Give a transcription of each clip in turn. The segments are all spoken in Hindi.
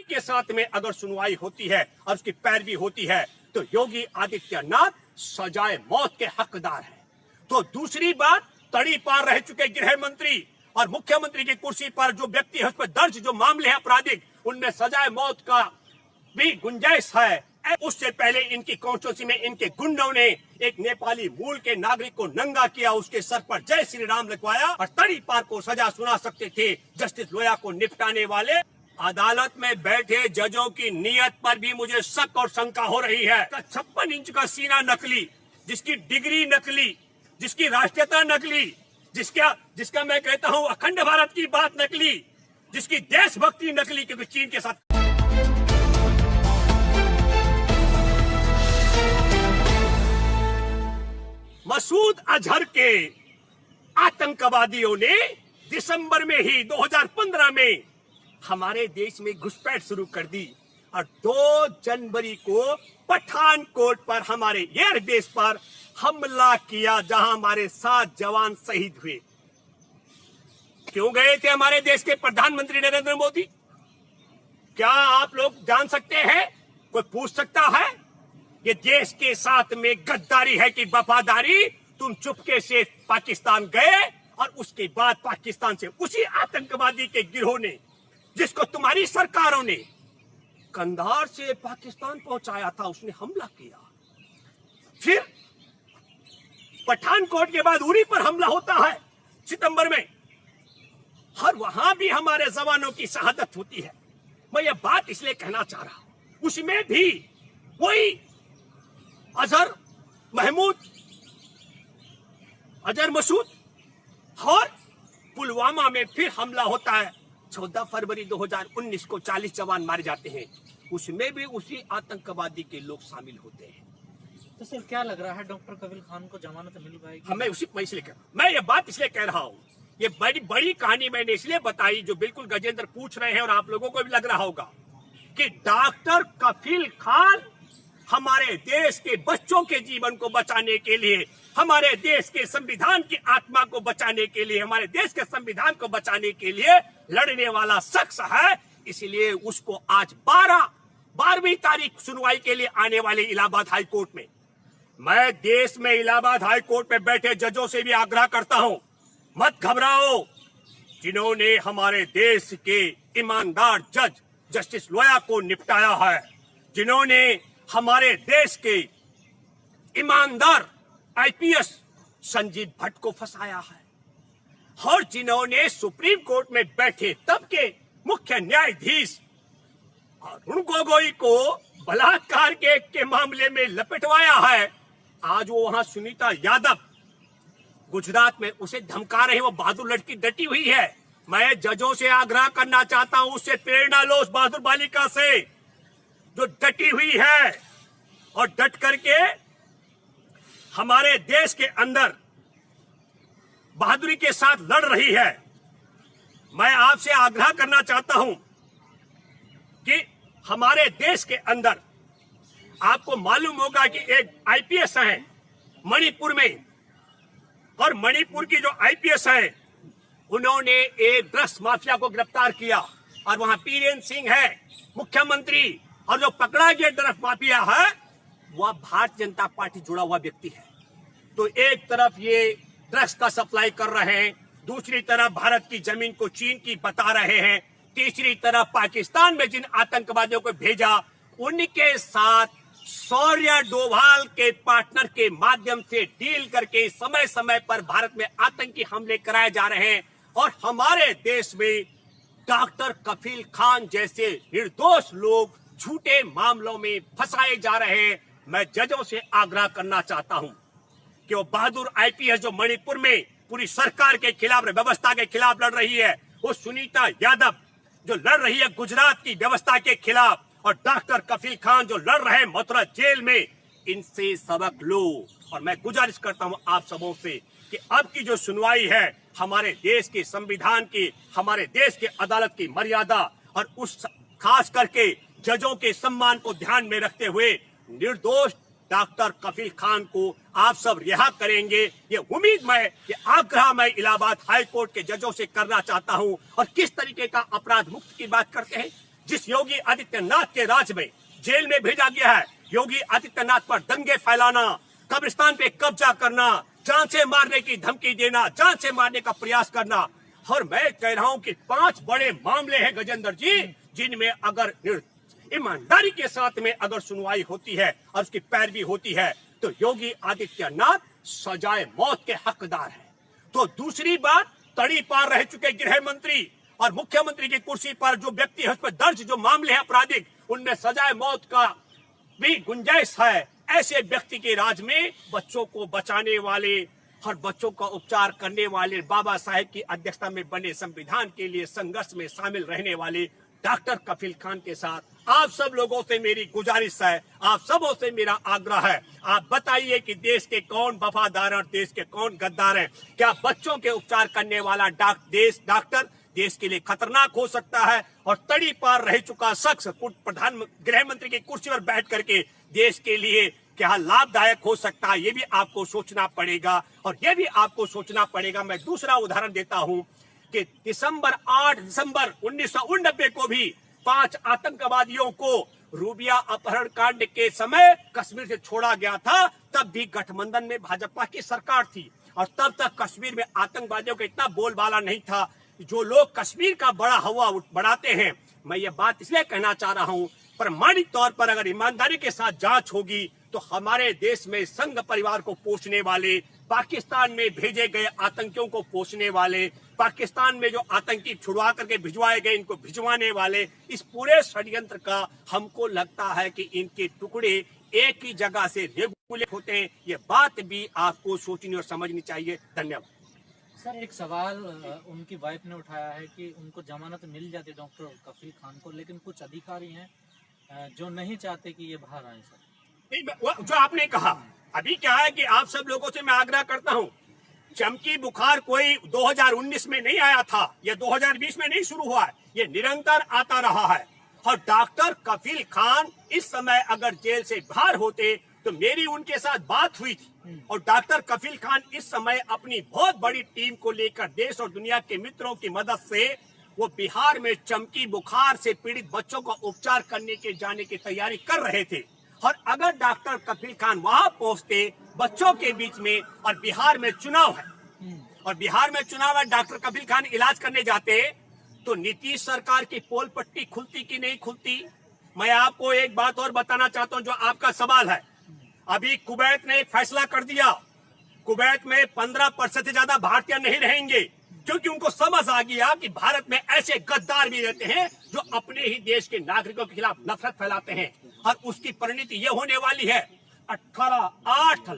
के साथ में अगर सुनवाई होती है और उसकी पैरवी होती है तो योगी आदित्यनाथ सजाए मौत के हकदार हैं। तो दूसरी बात, तड़ी पार रह चुके गृह मंत्री और मुख्यमंत्री की कुर्सी पर जो व्यक्ति है उस पर दर्ज जो मामले हैं आपराधिक, उनमें सजाए मौत का भी गुंजाइश है। उससे पहले इनकी कॉन्स्टिट्यूंसी में इनके गुंडों ने एक नेपाली मूल के नागरिक को नंगा किया, उसके सर पर जय श्री राम लिखवाया और तड़ी पार को सजा सुना सकते थे जस्टिस लोया को निपटाने वाले। अदालत में बैठे जजों की नीयत पर भी मुझे शक और शंका हो रही है। 56 इंच का सीना नकली, जिसकी डिग्री नकली, जिसकी राष्ट्रीयता नकली, जिसका मैं कहता हूं अखंड भारत की बात नकली, जिसकी देशभक्ति नकली, क्योंकि चीन के साथ मसूद अजहर के आतंकवादियों ने दिसंबर में ही 2015 में हमारे देश में घुसपैठ शुरू कर दी और 2 जनवरी को पठानकोट पर हमारे एयरबेस पर हमला किया, जहां हमारे 7 जवान शहीद हुए। क्यों गए थे हमारे देश के प्रधानमंत्री नरेंद्र मोदी? क्या आप लोग जान सकते हैं? कोई पूछ सकता है? ये देश के साथ में गद्दारी है कि वफादारी? तुम चुपके से पाकिस्तान गए और उसके बाद पाकिस्तान से उसी आतंकवादी के गिरोह ने, जिसको तुम्हारी सरकारों ने कंधार से पाकिस्तान पहुंचाया था, उसने हमला किया। फिर पठानकोट के बाद उरी पर हमला होता है सितंबर में, और वहां भी हमारे जवानों की शहादत होती है। मैं ये बात इसलिए कहना चाह रहा हूं, उसमें भी वही अजहर मसूद, और पुलवामा में फिर हमला होता है 14 फरवरी 2019 को 40 जवान मारे जाते हैं, उसमें भी उसी आतंकवादी के लोग शामिल होते हैं। तो सर क्या लग रहा है, डॉक्टर कफील खान को जमानत मिल पाएगी? मैं ये बात इसलिए कह रहा हूँ, ये बड़ी कहानी मैंने इसलिए बताई जो बिल्कुल गजेंद्र पूछ रहे हैं और आप लोगों को भी लग रहा होगा कि डॉक्टर कफील खान हमारे देश के बच्चों के जीवन को बचाने के लिए, हमारे देश के संविधान की आत्मा को बचाने के लिए, हमारे देश के संविधान को बचाने के लिए लड़ने वाला शख्स है। इसलिए उसको आज 12वीं तारीख सुनवाई के लिए आने वाले इलाहाबाद हाई कोर्ट में, मैं देश में इलाहाबाद हाई कोर्ट में बैठे जजों से भी आग्रह करता हूं, मत घबराओ। जिन्होंने हमारे देश के ईमानदार जज जस्टिस लोया को निपटाया है, जिन्होंने हमारे देश के ईमानदार आईपीएस संजीव भट्ट को फंसाया है, और जिन्होंने सुप्रीम कोर्ट में बैठे तब के मुख्य न्यायाधीश अरुण गोगोई को बलात्कार के मामले में लपेटवाया है, आज वो वहां सुनीता यादव गुजरात में उसे धमका रहे, वो बहादुर लड़की डटी हुई है। मैं जजों से आग्रह करना चाहता हूं, उससे प्रेरणा लो, उस बहादुर बालिका से जो डटी हुई है और डट करके हमारे देश के अंदर बहादुरी के साथ लड़ रही है। मैं आपसे आग्रह करना चाहता हूं कि हमारे देश के अंदर आपको मालूम होगा कि एक आईपीएस है मणिपुर में, और मणिपुर की जो आईपीएस है उन्होंने एक ड्रग्स माफिया को गिरफ्तार किया, और वहां बीरेन सिंह है मुख्यमंत्री, और जो पकड़ा गया ड्रग्स माफिया है वह भारतीय जनता पार्टी जुड़ा हुआ व्यक्ति है। तो एक तरफ ये ड्रग्स का सप्लाई कर रहे हैं, दूसरी तरफ भारत की जमीन को चीन की बता रहे हैं, तीसरी तरफ पाकिस्तान में जिन आतंकवादियों को भेजा उनके साथ शौर्य डोभाल के पार्टनर के माध्यम से डील करके समय समय पर भारत में आतंकी हमले कराए जा रहे हैं, और हमारे देश में डॉक्टर कफील खान जैसे निर्दोष लोग झूठे मामलों में फंसाए जा रहे हैं। मैं जजों से आग्रह करना चाहता हूं कि वो बहादुर आईपीएस जो मणिपुर में पूरी सरकार के खिलाफ, व्यवस्था के खिलाफ लड़ रही है, वो सुनीता यादव जो लड़ रही है गुजरात की व्यवस्था के खिलाफ, और डॉक्टर कफील खान जो लड़ रहे हैं मथुरा जेल में, इनसे सबक लो। और मैं गुजारिश करता हूं आप सबों से कि अब की जो सुनवाई है हमारे देश के संविधान की, हमारे देश के अदालत की मर्यादा और उस खास करके जजों के सम्मान को ध्यान में रखते हुए निर्दोष डॉक्टर कफील खान को आप सब रिहा करेंगे, ये उम्मीद मैं, ये आग्रह मैं इलाहाबाद हाई कोर्ट के जजों से करना चाहता हूं। और किस तरीके का अपराध मुक्त की बात करते हैं, जिस योगी आदित्यनाथ के राज में जेल में भेजा गया है, योगी आदित्यनाथ पर दंगे फैलाना, कब्रिस्तान पे कब्जा करना, जान से मारने की धमकी देना, जान से मारने का प्रयास करना। और मैं कह रहा हूं कि 5 बड़े मामले हैं गजेंद्र जी, जिनमें अगर ईमानदारी के साथ में अगर सुनवाई होती है और उसकी पैरवी होती है तो योगी आदित्यनाथ सजाए मौत के हकदार हैं। तो दूसरी बात, तड़ी पार रह चुके गृह मंत्री और मुख्यमंत्री की कुर्सी पर जो व्यक्ति है, उस पर दर्ज जो मामले हैं आपराधिक, उनमें सजाए मौत का भी गुंजाइश है। ऐसे व्यक्ति के राज में बच्चों को बचाने वाले और बच्चों का उपचार करने वाले, बाबा साहेब की अध्यक्षता में बने संविधान के लिए संघर्ष में शामिल रहने वाले डॉक्टर कफील खान के साथ आप सब लोगों से मेरी गुजारिश है, आप सबों से मेरा आग्रह है, आप बताइए कि देश के कौन वफादार और देश के कौन गद्दार हैं। क्या बच्चों के उपचार करने वाला डॉक्टर देश के लिए खतरनाक हो सकता है और तड़ी पार रह चुका शख्स प्रधान गृह मंत्री की कुर्सी पर बैठ करके देश के लिए क्या लाभदायक हो सकता है, ये भी आपको सोचना पड़ेगा। और ये भी आपको सोचना पड़ेगा। मैं दूसरा उदाहरण देता हूं कि 8 दिसंबर 1989 को भी 5 आतंकवादियों को रूबिया अपहरण कांड के समय कश्मीर से छोड़ा गया था। तब भी गठबंधन में भाजपा की सरकार थी और तब तक कश्मीर में आतंकवादियों का इतना बोलबाला नहीं था। जो लोग कश्मीर का बड़ा हवा बढ़ाते हैं, मैं ये बात इसलिए कहना चाह रहा हूं, प्रमाणिक तौर पर अगर ईमानदारी के साथ जांच होगी तो हमारे देश में संघ परिवार को पोषने वाले, पाकिस्तान में भेजे गए आतंकियों को पोषने वाले, पाकिस्तान में जो आतंकी छुड़वा करके भिजवाए गए इनको भिजवाने वाले, इस पूरे षड्यंत्र का हमको लगता है कि इनके टुकड़े एक ही जगह से रेगुलेट होते हैं। ये बात भी आपको सोचनी और समझनी चाहिए। धन्यवाद। सर, एक सवाल उनकी वाइफ ने उठाया है कि उनको जमानत मिल जाती डॉक्टर कफील खान को, लेकिन कुछ अधिकारी हैं जो नहीं चाहते कि ये बाहर आए। सर, जो आपने कहा, अभी क्या है कि आप सब लोगों से मैं आग्रह करता हूं, चमकी बुखार कोई 2019 में नहीं आया था, यह 2020 में नहीं शुरू हुआ है, ये निरंतर आता रहा है। और डॉक्टर कफील खान इस समय अगर जेल से बाहर होते तो मेरी उनके साथ बात हुई थी और डॉक्टर कफील खान इस समय अपनी बहुत बड़ी टीम को लेकर देश और दुनिया के मित्रों की मदद से वो बिहार में चमकी बुखार से पीड़ित बच्चों का उपचार करने के जाने की तैयारी कर रहे थे। और अगर डॉक्टर कफील खान वहां पहुंचते बच्चों के बीच में, और बिहार में चुनाव है और बिहार में चुनाव है, डॉक्टर कफील खान इलाज करने जाते तो नीतीश सरकार की पोल पट्टी खुलती कि नहीं खुलती। मैं आपको एक बात और बताना चाहता हूं, जो आपका सवाल है। अभी कुवैत ने एक फैसला कर दिया, कुवैत में 15% से ज्यादा भारतीय नहीं रहेंगे, क्योंकि उनको समझ आ गया कि भारत में ऐसे गद्दार भी रहते हैं जो अपने ही देश के नागरिकों के खिलाफ नफरत फैलाते हैं। और उसकी परिणति ये होने वाली है, 8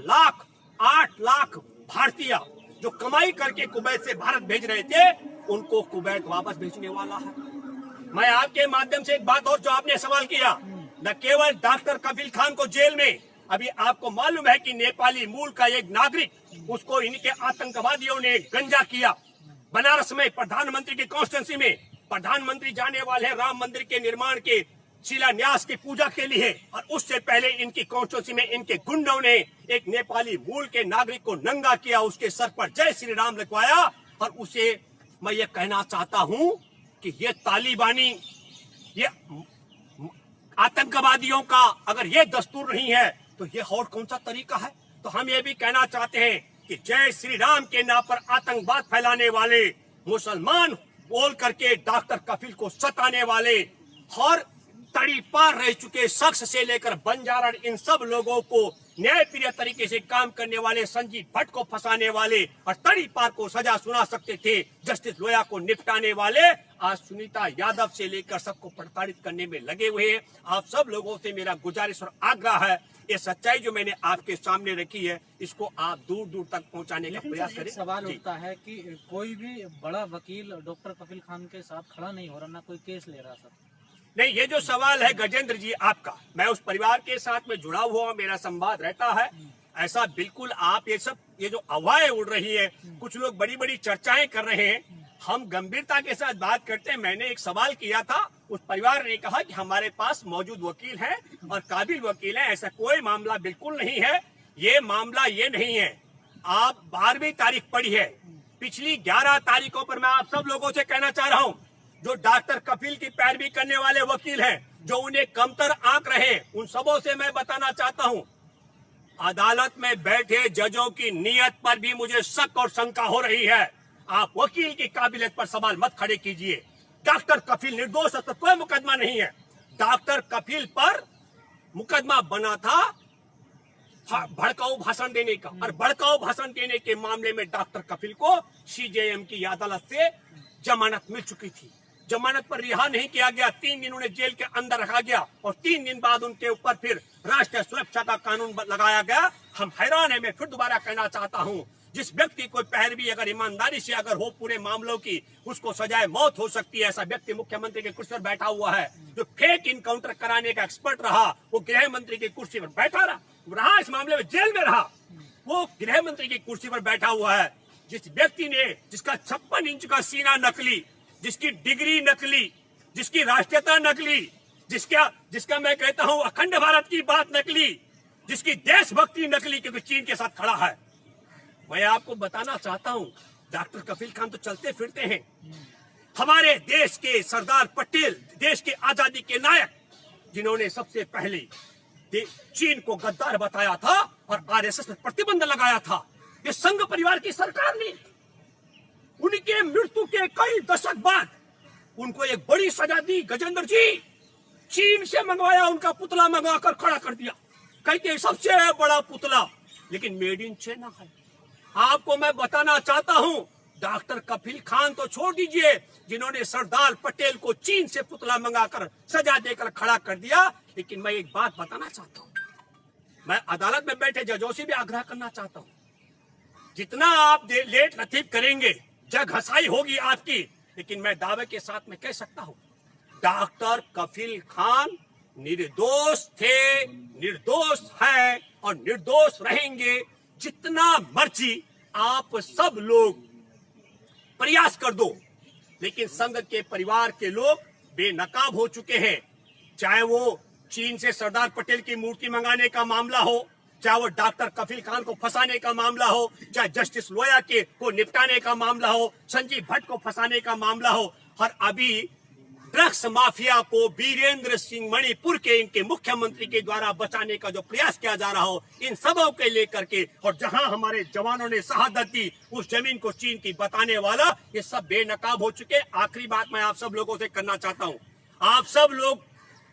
लाख भारतीय जो कमाई करके कुवैत से भारत भेज रहे थे, उनको कुवैत वापस भेजने वाला है। मैं आपके माध्यम से एक बात और, जो आपने सवाल किया, न केवल डॉक्टर कफील खान को जेल में, अभी आपको मालूम है कि नेपाली मूल का एक नागरिक, उसको इनके आतंकवादियों ने गंजा किया। बनारस में प्रधानमंत्री की कॉन्स्टिट्यूंसी में प्रधानमंत्री जाने वाले हैं राम मंदिर के निर्माण के शिलान्यास की पूजा के लिए, और उससे पहले इनकी कॉन्स्टिट्यूंसी में इनके गुंडों ने एक नेपाली मूल के नागरिक को नंगा किया, उसके सर पर जय श्री राम लिखवाया। और उसे मैं ये कहना चाहता हूं कि ये तालिबानी, ये आतंकवादियों का अगर ये दस्तूर नहीं है तो ये और कौन सा तरीका है। तो हम ये भी कहना चाहते हैं कि जय श्री राम के नाम पर आतंकवाद फैलाने वाले, मुसलमान बोल करके डॉक्टर कफील को सताने वाले और तड़ी पार रह चुके शख्स से लेकर बंजारा, इन सब लोगों को न्यायप्रिय तरीके से काम करने वाले संजीव भट्ट को फंसाने वाले और तड़ी पार को सजा सुना सकते थे जस्टिस लोया को निपटाने वाले, आज सुनीता यादव से लेकर सबको प्रताड़ित करने में लगे हुए हैं। आप सब लोगों से मेरा गुजारिश और आग्रह है, ये सच्चाई जो मैंने आपके सामने रखी है, इसको आप दूर दूर तक पहुंचाने का प्रयास करें। सवाल उठता है कि कोई भी बड़ा वकील डॉक्टर कफील खान के साथ खड़ा नहीं हो रहा, ना कोई केस ले रहा। सर नहीं, ये जो सवाल है गजेंद्र जी आपका, मैं उस परिवार के साथ में जुड़ा हुआ, मेरा संवाद रहता है। ऐसा बिल्कुल आप ये जो अफवाहें उड़ रही है, कुछ लोग बड़ी बड़ी चर्चाएं कर रहे हैं, हम गंभीरता के साथ बात करते हैं। मैंने एक सवाल किया था, उस परिवार ने कहा कि हमारे पास मौजूद वकील है और काबिल वकील है, ऐसा कोई मामला बिल्कुल नहीं है। ये मामला ये नहीं है, आप 12वीं तारीख पढ़ी है, पिछली 11 तारीखों पर मैं आप सब लोगों से कहना चाह रहा हूँ जो डॉक्टर कफील की पैरवी करने वाले वकील हैं, जो उन्हें कमतर आंक रहे, उन सबों से मैं बताना चाहता हूं, अदालत में बैठे जजों की नीयत पर भी मुझे शक और शंका हो रही है। आप वकील की काबिलियत पर सवाल मत खड़े कीजिए। डॉक्टर कफील निर्दोष है तो कोई मुकदमा नहीं है। डॉक्टर कफील पर मुकदमा बना था भड़काऊ भाषण देने का, और भड़काऊ भाषण देने के मामले में डॉक्टर कफील को सीजेएम की अदालत से जमानत मिल चुकी थी। जमानत पर रिहा नहीं किया गया, 3 दिन उन्हें जेल के अंदर रखा गया और 3 दिन बाद उनके ऊपर फिर राष्ट्रीय सुरक्षा का कानून लगाया गया। हम हैरान है। मैं फिर दोबारा कहना चाहता हूं, जिस व्यक्ति को पैरवी अगर ईमानदारी से अगर हो पूरे मामलों की, उसको सजाए मौत हो सकती है। ऐसा व्यक्ति मुख्यमंत्री की कुर्सी पर बैठा हुआ है। जो फेक इनकाउंटर कराने का एक्सपर्ट रहा, वो गृह मंत्री की कुर्सी पर बैठा रहा, इस मामले में जेल में रहा, वो गृह मंत्री की कुर्सी पर बैठा हुआ है। जिस व्यक्ति ने, जिसका 56 इंच का सीना नकली, जिसकी डिग्री नकली, जिसकी राष्ट्रीयता नकली, जिसका मैं कहता हूं अखंड भारत की बात नकली, जिसकी देशभक्ति नकली, क्योंकि चीन के साथ खड़ा है। मैं आपको बताना चाहता हूं, डॉक्टर कफील खान तो चलते फिरते हैं। हमारे देश के सरदार पटेल, देश के आजादी के नायक, जिन्होंने सबसे पहले चीन को गद्दार बताया था और आरएसएस पर प्रतिबंध लगाया था, ये संघ परिवार की सरकार ने उनके मृत्यु के कई दशक बाद उनको एक बड़ी सजा दी। गजेंद्र जी, चीन से मंगवाया, उनका पुतला मंगवाकर खड़ा कर दिया, कहते सबसे बड़ा पुतला, लेकिन मेड इन चाइना है। आपको मैं बताना चाहता हूं, डॉक्टर कफील खान तो छोड़ दीजिए, जिन्होंने सरदार पटेल को चीन से पुतला मंगाकर सजा देकर खड़ा कर दिया। लेकिन मैं एक बात बताना चाहता हूं, मैं अदालत में बैठे जजों से भी आग्रह करना चाहता हूं, जितना आप लेट लतीफ करेंगे, जग हंसाई होगी आपकी, लेकिन मैं दावे के साथ में कह सकता हूं, डॉक्टर कफील खान निर्दोष थे, निर्दोष है और निर्दोष रहेंगे। जितना मर्जी आप सब लोग प्रयास कर दो, लेकिन संघ के परिवार के लोग बेनकाब हो चुके हैं। चाहे वो चीन से सरदार पटेल की मूर्ति मंगाने का मामला हो, चाहे वो डॉक्टर कफील खान को फंसाने का मामला हो, चाहे जस्टिस लोया को निपटाने का मामला हो, संजीव भट्ट को फंसाने का मामला हो, और अभी ड्रग्स माफिया को वीरेंद्र सिंह मणिपुर के इनके मुख्यमंत्री के द्वारा बचाने का जो प्रयास किया जा रहा हो, इन सबों के लेकर के, और जहां हमारे जवानों ने शहादत दी, उस जमीन को चीन की बताने वाला, ये सब बेनकाब हो चुके। आखिरी बात मैं आप सब लोगों से करना चाहता हूं, आप सब लोग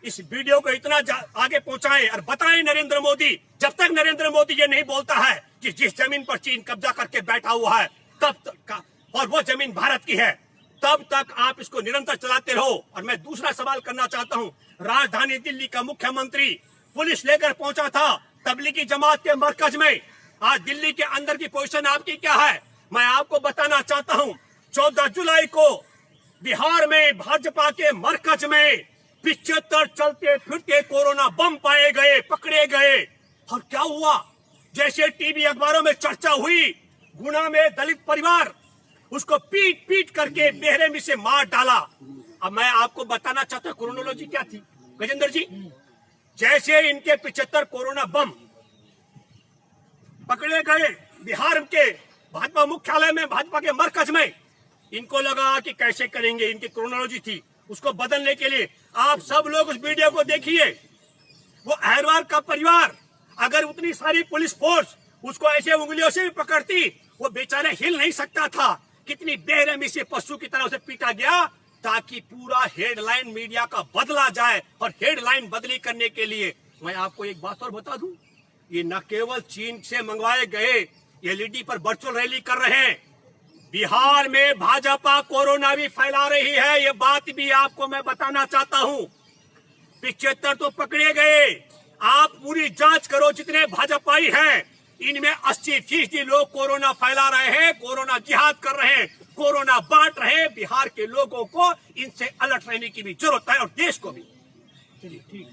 इस वीडियो को इतना आगे पहुंचाएं और बताएं नरेंद्र मोदी, जब तक नरेंद्र मोदी ये नहीं बोलता है कि जिस जमीन पर चीन कब्जा करके बैठा हुआ है तब तक, और वो जमीन भारत की है, तब तक आप इसको निरंतर चलाते रहो। और मैं दूसरा सवाल करना चाहता हूं, राजधानी दिल्ली का मुख्यमंत्री पुलिस लेकर पहुंचा था तबलीगी जमात के मरकज में। आज दिल्ली के अंदर की पोजीशन आपकी क्या है, मैं आपको बताना चाहता हूं। 14 जुलाई को बिहार में भाजपा के मरकज में 75 चलते फिरते कोरोना बम पाए गए, पकड़े गए, और क्या हुआ, जैसे टीवी अखबारों में चर्चा हुई, गुना में दलित परिवार उसको पीट पीट करके बेरहमी से मार डाला। अब मैं आपको बताना चाहता हूं क्रोनोलॉजी क्या थी गजेंद्र जी। जैसे इनके 75 कोरोना बम पकड़े गए बिहार के भाजपा मुख्यालय में, भाजपा के मरकज में, इनको लगा कि कैसे करेंगे, इनकी क्रोनोलॉजी थी, उसको बदलने के लिए आप सब लोग उस वीडियो को देखिए। वो अहरवार का परिवार, अगर उतनी सारी पुलिस फोर्स उसको ऐसे उंगलियों से भी पकड़ती, वो बेचारा हिल नहीं सकता था। कितनी बेरहमी से पशु की तरह उसे पीटा गया, ताकि पूरा हेडलाइन मीडिया का बदला जाए। और हेडलाइन बदली करने के लिए मैं आपको एक बात और बता दूं, ये न केवल चीन से मंगवाए गए एलईडी पर वर्चुअल रैली कर रहे हैं, बिहार में भाजपा कोरोना भी फैला रही है। ये बात भी आपको मैं बताना चाहता हूं। 75 तो पकड़े गए, आप पूरी जांच करो, जितने भाजपाई हैं इनमें 80% लोग कोरोना फैला रहे हैं, कोरोना जिहाद कर रहे हैं, कोरोना बांट रहे हैं। बिहार के लोगों को इनसे अलर्ट रहने की भी जरूरत है, और देश को भी। चलिए ठीक।